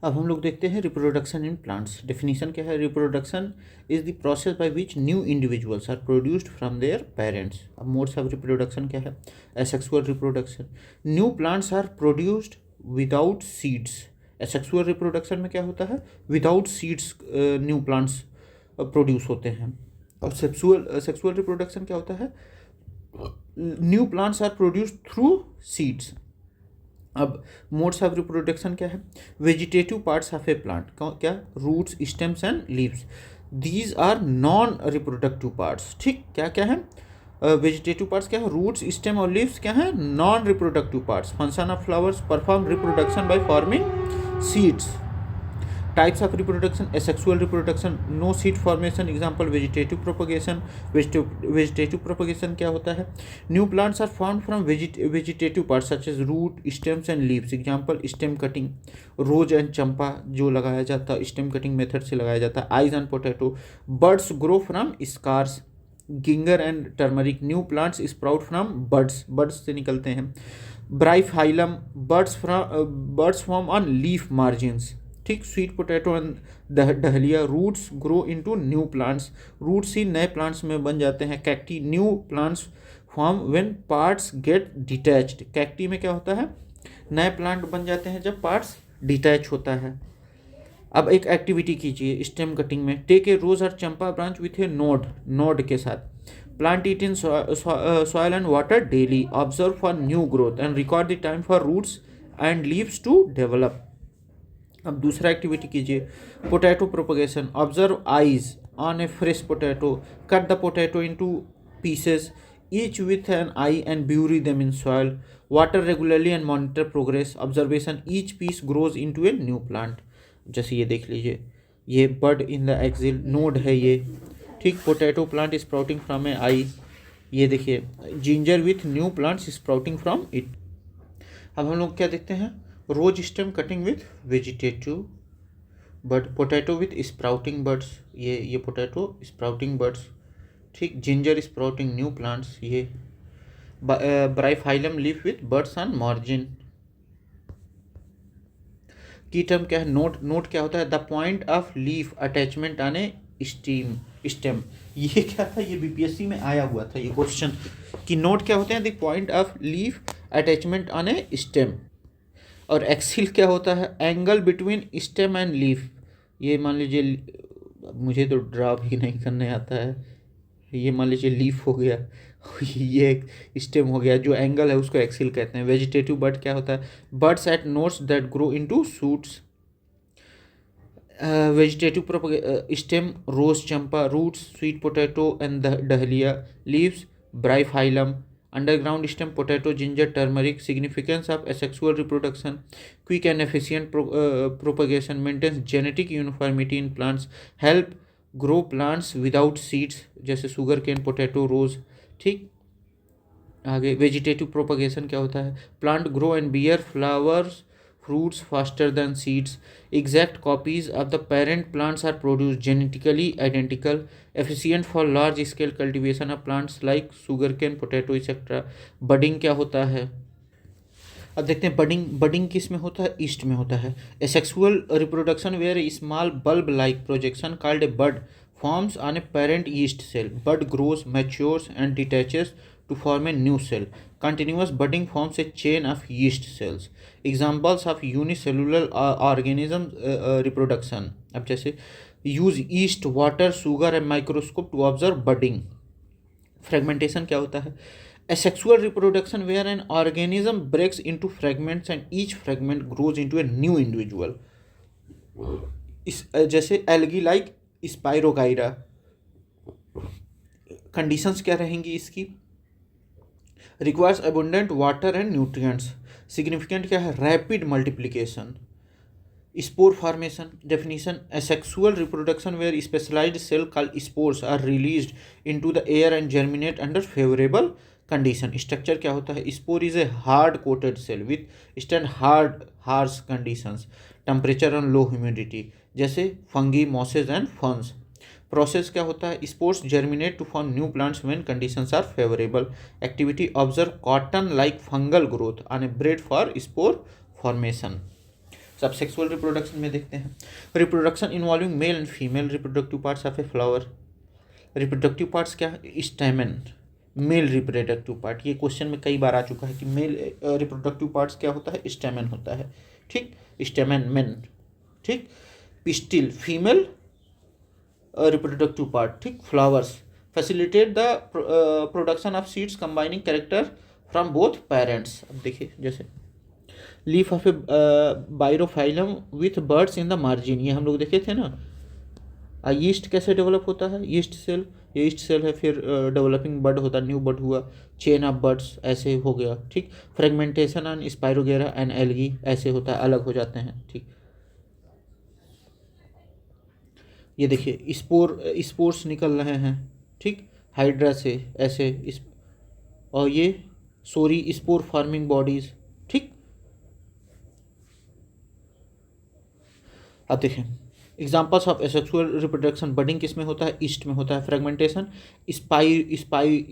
अब हम लोग देखते हैं रिप्रोडक्शन इन प्लांट्स। डेफिनेशन क्या है? Reproduction is the process by which new individuals are produced from their parents. अब मोड्स ऑफ रिप्रोडक्शन क्या है? Asexual reproduction, new plants are produced without seeds. Asexual reproduction में क्या होता है? Without seeds new plants produce होते हैं। और सेक्सुअल रिप्रोडक्शन क्या होता है? New plants are produced through seeds. अब मोड्स ऑफ रिप्रोडक्शन क्या है? Vegetative parts of a plant क्या? Roots, stems and leaves, these are non reproductive parts. ठीक, क्या क्या है? वेजिटेटिव पार्ट्स क्या है? रूट्स, स्टेम और लीव्स क्या है? Non reproductive parts. Function of flowers perform reproduction by forming seeds. Types of reproduction: asexual reproduction, no seed formation, example vegetative propagation. Vegetative propagation क्या होता है? New plants are form from vegetative parts such as root, stems and leaves, example stem cutting, rose and champa जो लगाया जाता है stem cutting method से लगाया जाता है। Eyes and potato, buds grow from scars, ginger and turmeric, new plants sprout from buds से निकलते हैं। Bryophyllum, buds form on leaf margins. ठीक, sweet potato and dahlia, roots grow into new plants, roots ही नए plants में बन जाते हैं। Cacti, new plants form when parts get detached. Cacti में क्या होता है? नए प्लांट बन जाते हैं जब पार्ट्स डिटैच होता है। अब एक एक्टिविटी कीजिए स्टेम कटिंग में। टेक ए रोज और champa branch with a node के साथ, plant it in soil and water daily, observe for new growth and record the time for roots and leaves to develop. अब दूसरा activity कीजिए potato propagation. Observe eyes on a fresh potato, cut the potato into pieces each with an eye and bury them in soil, water regularly and monitor progress. Observation: each piece grows into a new plant. जैसे ये देख लीजिए, ये bud in the axil node है ये। ठीक, potato plant sprouting from a eye. ये देखिए ginger with new plants sprouting from it. अब हम लोग क्या देखते हैं? Rose stem cutting with vegetative bud, potato with sprouting buds, ये पोटैटो स्प्राउटिंग बर्ड्स। ठीक, जिंजर स्प्राउटिंग न्यू प्लांट्स, ये bryophyllum leaf with buds on margin. Key term क्या है? नोट क्या होता है? The point of leaf attachment on A stem. ये क्या था? ये बीपीएससी में आया हुआ था ये क्वेश्चन कि नोट क्या होते हैं? The point of leaf attachment on A stem. और एक्सिल क्या होता है? Angle between stem and leaf. ये मान लीजिए, मुझे तो ड्रा भी नहीं करने आता है, ये मान लीजिए लीफ हो गया, ये एक स्टेम हो गया, जो एंगल है उसको एक्सिल कहते हैं। वेजिटेटिव बर्ड क्या होता है? Buds at nodes that grow into shoots. Vegetative stem rose champa, roots sweet potato and dahlia, leaves bryophyllum, underground stem potato, ginger, turmeric. Significance of asexual reproduction: quick and efficient propagation, maintains genetic uniformity in plants, help grow plants without seeds जैसे sugar cane, potato, rose. ठीक, आगे vegetative propagation क्या होता है? Plant grow and bear flowers fruits faster than seeds, exact copies of the parent plants are produced, genetically identical, efficient for large scale cultivation of plants like sugarcane, potato etc. Budding क्या होता है? अब देखते हैं budding किस में होता है? ईस्ट में होता है। Asexual reproduction where a small bulb like projection called a bud forms on a parent yeast cell. Bud grows, matures and detaches to form a new cell. Continuous budding forms a chain of yeast cells. Examples of unicellular organism reproduction. अब जैसे use yeast, water, sugar and microscope to observe budding. Fragmentation क्या होता है? Asexual reproduction where an organism breaks into fragments and each fragment grows into a new individual. इस जैसे algae like spirogyra. Conditions क्या रहेंगी इसकी? Requires abundant water and nutrients. Significant क्या है? Rapid multiplication. Spore formation. Definition: asexual reproduction where specialised cell called spores are released into the air and germinate under favourable condition. Structure क्या होता है? Spore is a hard coated cell withstand harsh conditions, temperature and low humidity जैसे fungi, mosses and ferns. Process क्या होता है? Spores germinate to form new plants when conditions are favourable. Activity: observe cotton like fungal growth on A bread for spore formation. सब sexual reproduction में देखते हैं, reproduction involving mail and female reproductive parts of a flower. Reproductive parts क्या है, स्टेमन, male reproductive part, ये question में कई बार आ चुका है कि मेल रिप्रोडक्टिव पार्ट्स क्या होता है, स्टेमन होता है, ठीक, स्टेमन मेन, ठीक, पिस्टिल फीमेल रिप्रोडक्टिव पार्ट, ठीक, flowers facilitate the production of seeds combining character from both parents. अब देखिए जैसे leaf of a bryophyllum with buds in the margin, ये हम लोग देखे थे ना। यीस्ट कैसे डेवलप होता है, यीस्ट सेल, ये यीस्ट सेल है, फिर डेवलपिंग बड होता है, न्यू बड हुआ, चेन ऑफ बड्स ऐसे हो गया, ठीक, फ्रेगमेंटेशन ऑन स्पाइरोगेरा एंड एल्गी ऐसे होता है, अलग हो जाते हैं, ठीक। ये देखिए स्पोर्स निकल रहे हैं, ठीक, हाइड्रा से ऐसे और ये सॉरी स्पोर फार्मिंग बॉडीज, ठीक। अब देखें examples of asexual reproduction, budding किस में होता है, ईस्ट में होता है, फ्रेगमेंटेशन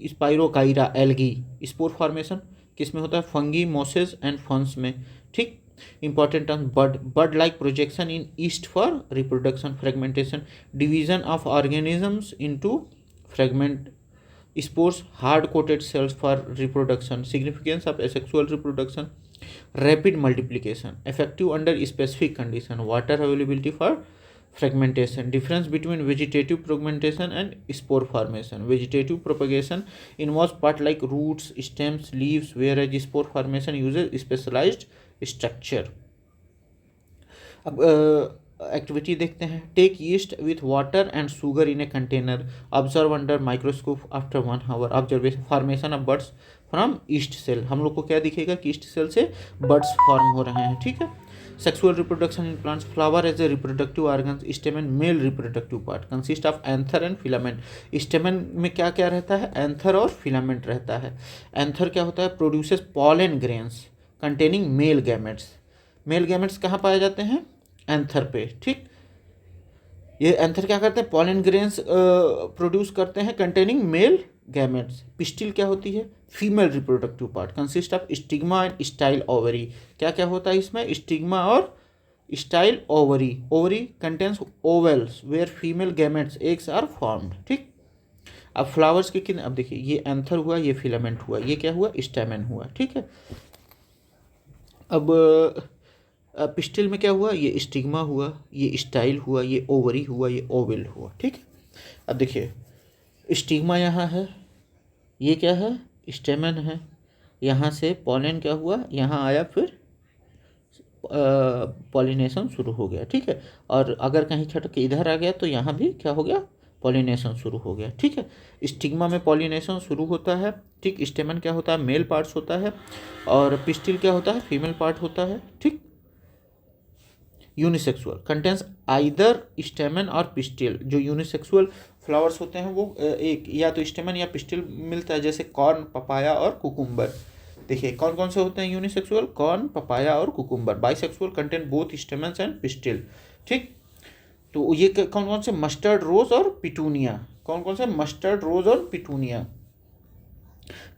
स्पाइरोकाइरा एल्गी, स्पोर फॉर्मेशन किस में होता है, फंगी मोसेस एंड फंस में, ठीक। Important term bud like projection in yeast for reproduction, fragmentation division of organisms into fragment spores, hard coated cells for reproduction, significance of asexual reproduction, rapid multiplication, effective under specific condition, water availability for fragmentation, difference between vegetative propagation and spore formation, vegetative propagation involves part like roots, stems, leaves, whereas spore formation uses specialized structure। अब activity देखते हैं, take yeast with water and sugar in a container, observe under microscope after 1 hour, observation formation of buds from yeast cell, हम लोग को क्या दिखेगा कि yeast cell से बर्ड्स फॉर्म हो रहे हैं, ठीक है। Sexual reproduction in plants, flower as a reproductive organ, stamen male reproductive part, consist of anther and filament, stamen में क्या क्या रहता है, एंथर और फिलामेंट रहता है। एंथर क्या होता है, produces pollen grains containing male gametes, male gametes कहाँ पाए जाते हैं, एंथर पे, ठीक। ये एंथर क्या करते हैं, पॉलन ग्रेन्स प्रोड्यूस करते हैं कंटेनिंग मेल गैमेट्स। पिस्टिल क्या होती है, female reproductive part, consist of stigma and style ovary, क्या क्या होता है इसमें, स्टिग्मा और style ovary, ovary contains ovules where female gametes eggs are formed, ठीक। अब फ्लावर्स के कितने, अब देखिए ये एंथर हुआ, ये फिलामेंट हुआ, ये क्या हुआ, स्टेमन हुआ, ठीक है। अब पिस्टिल में क्या हुआ, ये स्टिग्मा हुआ, ये स्टाइल हुआ, ये ओवरी हुआ, ये ओवल हुआ, ठीक है। अब देखिए स्टिग्मा यहाँ है, ये क्या है, स्टेमन है, यहाँ से पॉलन क्या हुआ, यहाँ आया, फिर पॉलिनेशन शुरू हो गया, ठीक है। और अगर कहीं छट के इधर आ गया तो यहाँ भी क्या हो गया, पॉलिनेशन शुरू हो गया, ठीक है। स्टिग्मा में पॉलिनेशन शुरू होता है, ठीक। स्टेमन क्या होता है, मेल पार्ट्स होता है, और पिस्टिल क्या होता है, फीमेल पार्ट होता है, ठीक। यूनिसेक्सुअल कंटेंस आइदर स्टेमन और पिस्टिल, जो यूनिसेक्सुअल फ्लावर्स होते हैं वो एक या तो स्टेमन या पिस्टिल मिलता है, जैसे कॉर्न, पपाया और कुकुम्बर। देखिए कौन कौन से होते हैं यूनिसेक्सुअल, कॉर्न, पपाया और cucumber. Bisexual contain both stamens and pistil, ठीक। तो ये कौन कौन से, मस्टर्ड रोज और पिटूनिया, कौन कौन से, मस्टर्ड रोज और petunia.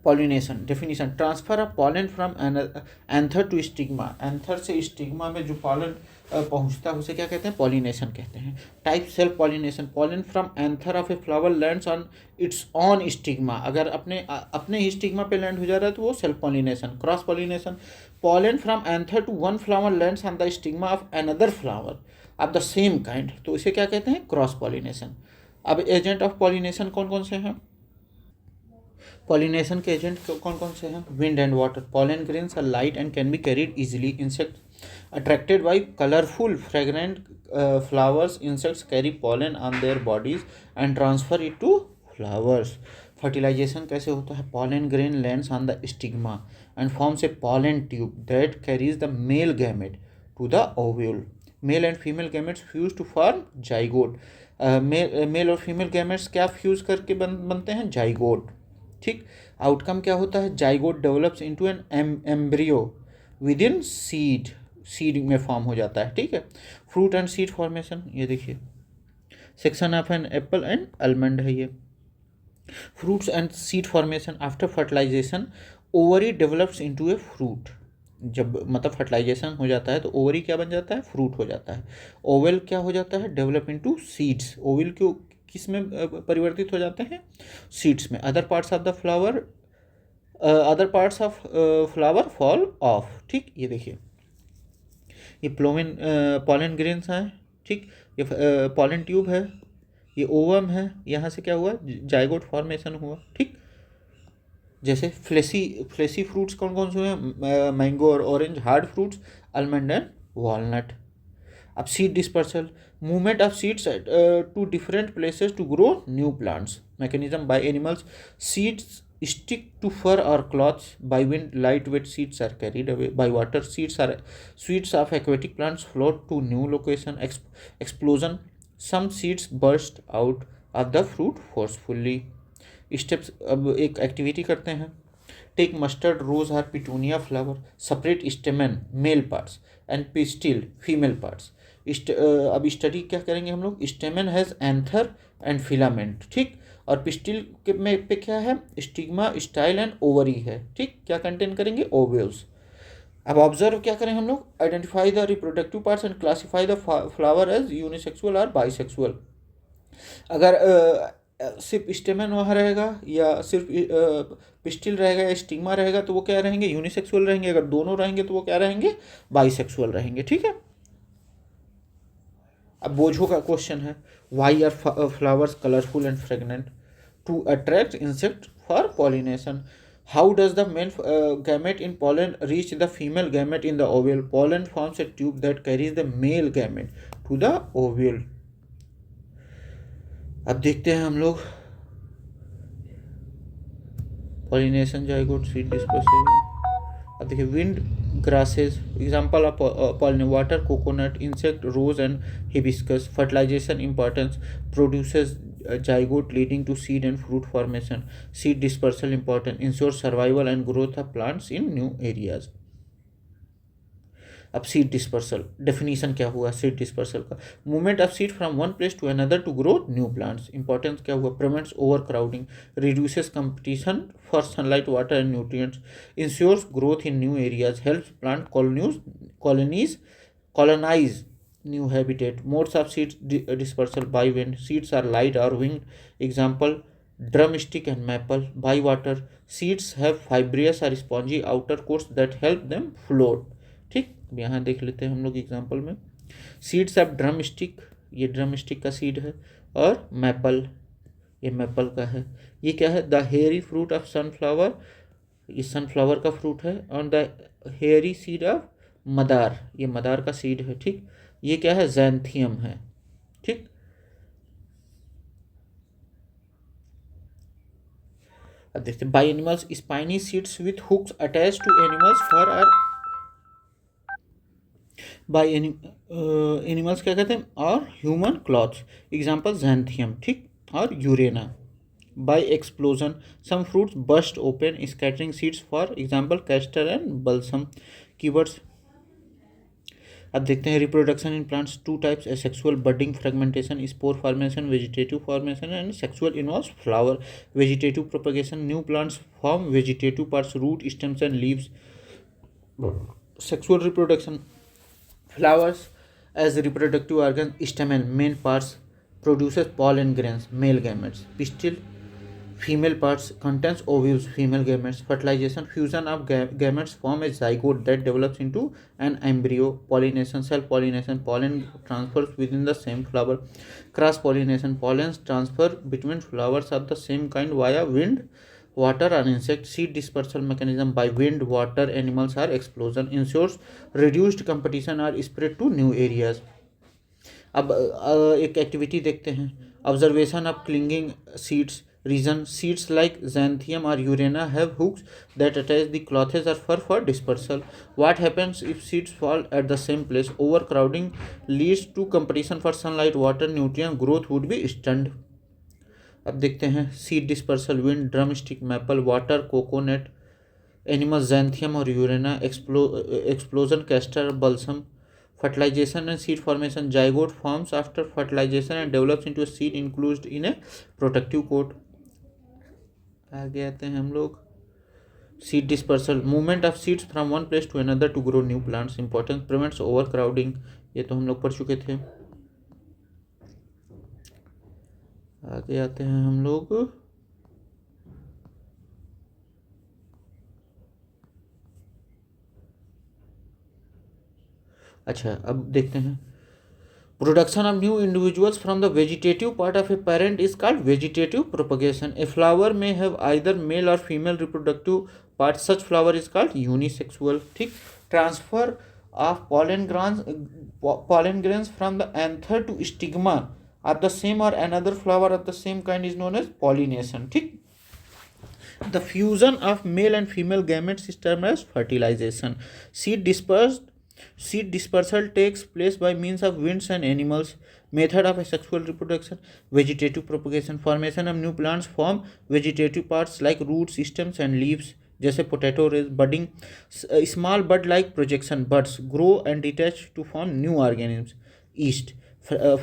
Pollination definition, transfer of pollen from anther to stigma, anther से स्टिग्मा में जो पॉलन पहुंचता है उसे क्या कहते हैं, पॉलिनेशन कहते हैं। Type self pollination, pollen from anther of a flower lands on it's on stigma, अगर अपने ही स्टिग्मा पे लैंड हो जा रहा है तो वो self pollination. Cross pollination, pollen from anther to one flower lands on the stigma of another flower of the same kind, तो इसे क्या कहते हैं, क्रॉस पॉलिनेशन। अब एजेंट ऑफ पॉलिनेशन कौन कौन से हैं, पॉलिनेशन के एजेंट कौन कौन से हैं, wind and water, pollen grains are light and can be carried easily, insect attracted by colorful fragrant flowers, insects carry pollen on their bodies and transfer it to flowers। fertilization कैसे होता है, pollen grain lands on the stigma and forms a pollen tube that carries the male gamete to the ovule, male and female gametes fuse to form zygote। Male और female gametes क्या fuse करके बनते हैं, zygote, ठीक। Outcome क्या होता है, zygote develops into an embryo within seed, seed में फॉर्म हो जाता है, ठीक है। फ्रूट एंड सीड फॉर्मेशन, ये देखिए section of an apple and almond है ये। Fruits and seed formation, after fertilization ovary develops into a fruit, जब मतलब फर्टिलाइजेशन हो जाता है तो ओवरी क्या बन जाता है, फ्रूट हो जाता है। ओवल क्या हो जाता है, डेवलप इनटू सीड्स। ओवल क्यों किस में परिवर्तित हो जाते हैं, सीड्स में। Other parts of the flower, other parts of flower fall of. ठीक, ये देखिए ये पॉलन ग्रेन्स हैं। ठीक, ये पॉलन ट्यूब है, ये ओवम है, यहाँ से क्या हुआ, जाइगोट फॉर्मेशन हुआ। ठीक, जैसे फ्लेसी फ्रूट्स कौन कौन से हैं, मैंगो और orange. Hard fruits almond and walnut. अब seed dispersal, movement of seeds to different places to grow new plants. Mechanism, by animals seeds stick to fur or cloths. By wind, lightweight seeds are carried away. By water, seeds of aquatic plants float to new location. Explosion, some seeds burst out of the fruit forcefully. Steps, अब एक activity करते हैं। Take mustard, rose or petunia flower, separate stamen male parts and pistil female parts. अब study क्या करेंगे हम लोग, stamen has anther and filament. ठीक, और पिस्टिल के में पे क्या है, स्टिग्मा, स्टाइल एंड ओवरी है। ठीक, क्या कंटेन करेंगे, ओव्यूल्स। अब ऑब्जर्व क्या करें हम लोग, identify the reproductive parts and classify the flower as unisexual और बाइसेक्सुअल। अगर सिर्फ स्टेमन वहाँ रहेगा या सिर्फ पिस्टिल रहेगा या स्टिग्मा रहेगा तो वो क्या रहेंगे, यूनिसेक्सुअल रहेंगे। अगर दोनों रहेंगे तो वो क्या रहेंगे, बाइसेक्सुअल रहेंगे। ठीक है। अब बोझो का क्वेश्चन है, why are flowers colourful and fragrant, to attract insect for pollination. How does the main gamete in pollen reach the female gamete in the ovule? Pollen forms a tube that carries the male gamete to the ovule. अब देखते हैं हम लोग pollination, zygote, seed dispersal. अब देखिए wind grasses, example of pollen, water, coconut, insect, rose and hibiscus. Fertilization importance, produces zygote leading to seed and fruit formation. Seed dispersal important, ensure survival and growth of plants in new areas. अब seed dispersal, definition क्या हुआ seed dispersal का, movement of seed from one place to another to grow new plants. Importance क्या हुआ, prevents over crowding, reduces competition for sunlight, water and nutrients, ensures growth in new areas, helps plant colonize new habitat. Modes of seed dispersal, by wind, seeds are light or winged, example drumstick and maple. By water, seeds have fibrous or spongy outer coats that help them float. ठीक, यहाँ देख लेते हैं हम लोग example में, seeds of drum stick, ये drum stick का सीड है, और मैपल, ये मैपल का है। ये क्या है, the hairy fruit of sunflower, ये सनफ्लावर का फ्रूट है। और द हेयरी सीड ऑफ मदार, ये मदार का सीड है। ठीक, ये क्या है, जैंथियम है। ठीक, अब देखते हैं, by animals spiny seeds with hooks attach to animals fur or, by animals क्या कहते हैं, और ह्यूमन क्लॉथ्स, एग्जाम्पल जैंथियम। ठीक, और urena. By explosion, some fruits burst open scattering seeds, for example castor and balsam. Keywords, अब देखते हैं reproduction in plants, two types, asexual budding fragmentation, spore formation, vegetative formation, and sexual involves flower. Vegetative propagation, new plants form vegetative parts, root, stems and leaves. Sexual reproduction, flowers as reproductive organ, stamen main parts produces pollen grains, male gametes. Pistil female parts contains ovules, female gametes. Fertilization, fusion of gametes form a zygote that develops into an embryo. Pollination, self pollination, pollen transfers within the same flower. Cross pollination, pollens transfer between flowers of the same kind via wind, water or insect. Seed dispersal mechanism, by wind, water, animals or explosion, ensures reduced competition or spread to new areas. अब एक activity देखते हैं, observation of clinging seeds reason, seeds like xanthium or urena have hooks that attach the clothes or fur for dispersal. What happens if seeds fall at the same place? Overcrowding leads to competition for sunlight, water, nutrient, growth would be stunned. अब देखते हैं, seed dispersal, wind, drumstick, maple, water, coconut, animal xanthium और urena, explosion, castor, balsam. Fertilisation and seed formation, zygote forms after fertilisation and develops into seed enclosed in a protective coat. आगे आते हैं हम लोग, seed dispersal, movement of seeds from one place to another to grow new plants, importance prevents over crowding, ये तो हम लोग पढ़ चुके थे। आगे आते हैं हम लोग, अच्छा अब देखते हैं, production of new individuals from the vegetative part of a parent is called vegetative propagation. A flower may have either male और female reproductive part, such flower is called unisexual. ठीक, transfer of pollen grains from the anther to stigma of the same or another flower of the same kind is known as pollination। ठीक, the fusion of male and female gametes is termed as fertilization। Seed dispersal takes place by means of winds and animals। Method of asexual reproduction, vegetative propagation, formation of new plants form vegetative parts like roots, stems and leaves, जैसे potato rays, budding, small bud like projection buds grow and detach to form new organisms। Yeast,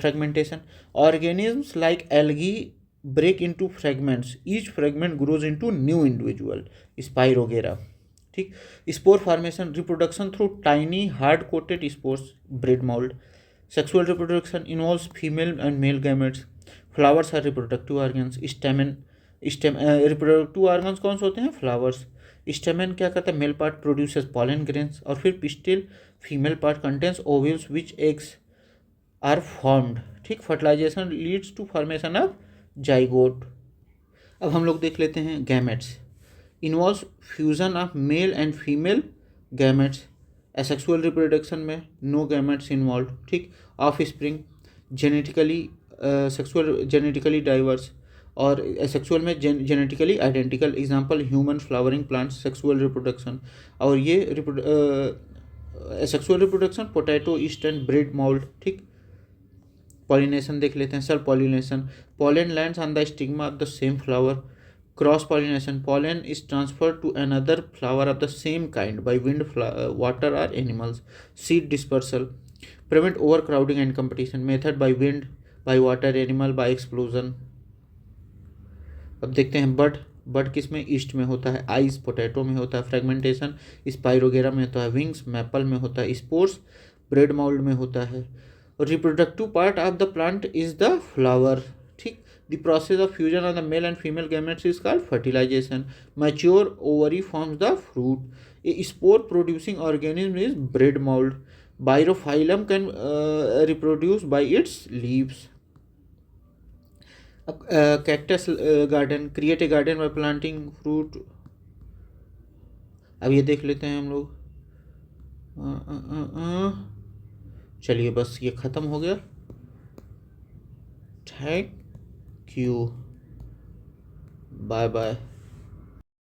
fragmentation, organisms like algae break into fragments, each fragment grows into new individual, spirogyra. ठीक, spore formation, reproduction through tiny hard coated spores, bread mould. Sexual reproduction involves female and male gametes. Flowers are reproductive organs. Stem reproductive organs कौन से होते हैं? Flowers. Stamen क्या करता है? Male part produces pollen grains, और फिर pistil female part contains ovules which eggs are formed. ठीक, fertilisation leads to formation of zygote. अब हम लोग देख लेते हैं gametes. Involves fusion of male and female gametes. Asexual reproduction में नो गैमेट्स इन्वॉल्व। ठीक, of spring genetically sexual genetically diverse, और एसेक्सुअल में genetically identical. Example human flowering plants, sexual reproduction. और ये sexual reproduction potato, east and bread mould. ठीक, pollination देख लेते हैं। Self pollination, pollen lands on the stigma of the same flower। Cross pollination, pollen is transferred to another flower of the same kind by wind, water or animals। seed dispersal, prevent overcrowding and competition, method by wind, by water, animal, by explosion। अब देखते हैं बड किस में? East में होता है। Ice potato में होता है। फ्रेगमेंटेशन स्पाइरोगेरा में होता है। विंग्स मैपल में होता है। स्पोर्स ब्रेड माउल्ड में होता है। Reproductive part of the plant is the flower. ठीक, the process of fusion of the male and female gametes is called fertilisation. Mature ovary forms the fruit. A spore producing organism is bread mould. Bryophyllum can reproduce by its leaves. Cactus garden, create a garden by planting fruit. अब ये देख लेते हैं हम लोग। चलिए बस ये ख़त्म हो गया। Thank you, bye bye.